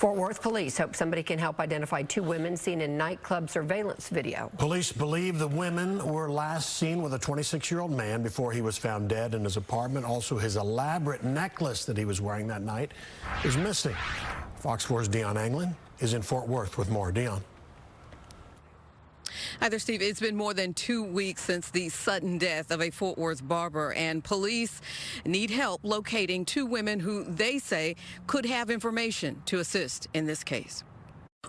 Fort Worth police hope somebody can help identify two women seen in nightclub surveillance video. Police believe the women were last seen with a 26-year-old man before he was found dead in his apartment. Also, his elaborate necklace that he was wearing that night is missing. Fox 4's Dion Anglin is in Fort Worth with more. Dion. Hi there, Steve. It's been more than 2 weeks since the sudden death of a Fort Worth barber, and police need help locating two women who they say could have information to assist in this case.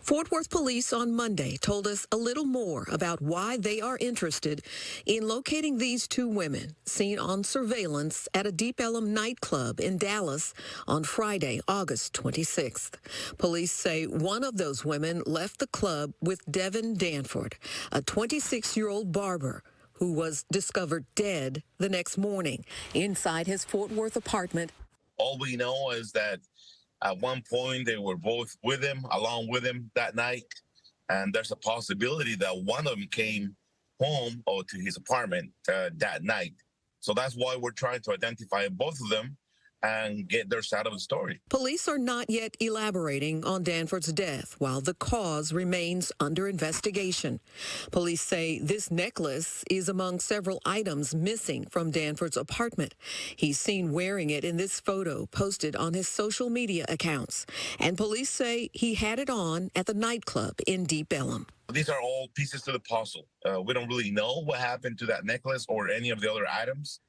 Fort Worth police on Monday told us a little more about why they are interested in locating these two women seen on surveillance at a Deep Ellum nightclub in Dallas on Friday, August 26th. Police say one of those women left the club with Devin Danford, a 26-year-old barber who was discovered dead the next morning inside his Fort Worth apartment. All we know is that at one point, they were both with him, along with him that night. And there's a possibility that one of them came home or to his apartment that night. So that's why we're trying to identify both of them and get their side of the story. Police are not yet elaborating on Danford's death while the cause remains under investigation. Police say this necklace is among several items missing from Danford's apartment. He's seen wearing it in this photo posted on his social media accounts. And police say he had it on at the nightclub in Deep Ellum. These are all pieces to the puzzle. We don't really know what happened to that necklace or any of the other items,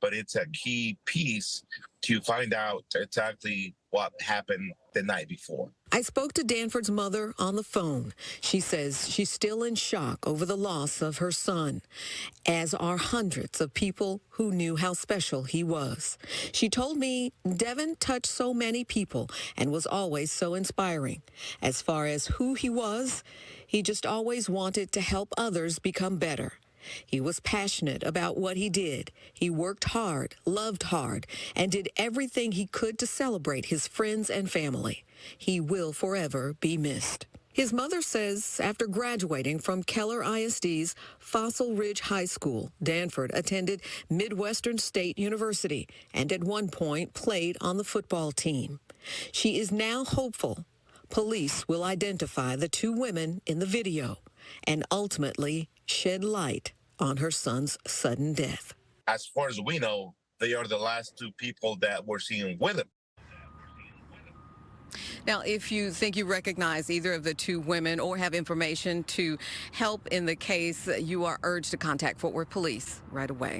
but it's a key piece to find out exactly what happened the night before. I spoke to Danford's mother on the phone. She says she's still in shock over the loss of her son, as are hundreds of people who knew how special he was. She told me Devin touched so many people and was always so inspiring. As far as who he was, he just always wanted to help others become better. He was passionate about what he did. He worked hard, loved hard, and did everything he could to celebrate his friends and family. He will forever be missed. His mother says after graduating from Keller ISD's Fossil Ridge High School, Danford attended Midwestern State University and at one point played on the football team. She is now hopeful police will identify the two women in the video and ultimately shed light on her son's sudden death. As far as we know, they are the last two people that were seen with him. Now, if you think you recognize either of the two women or have information to help in the case, you are urged to contact Fort Worth Police right away.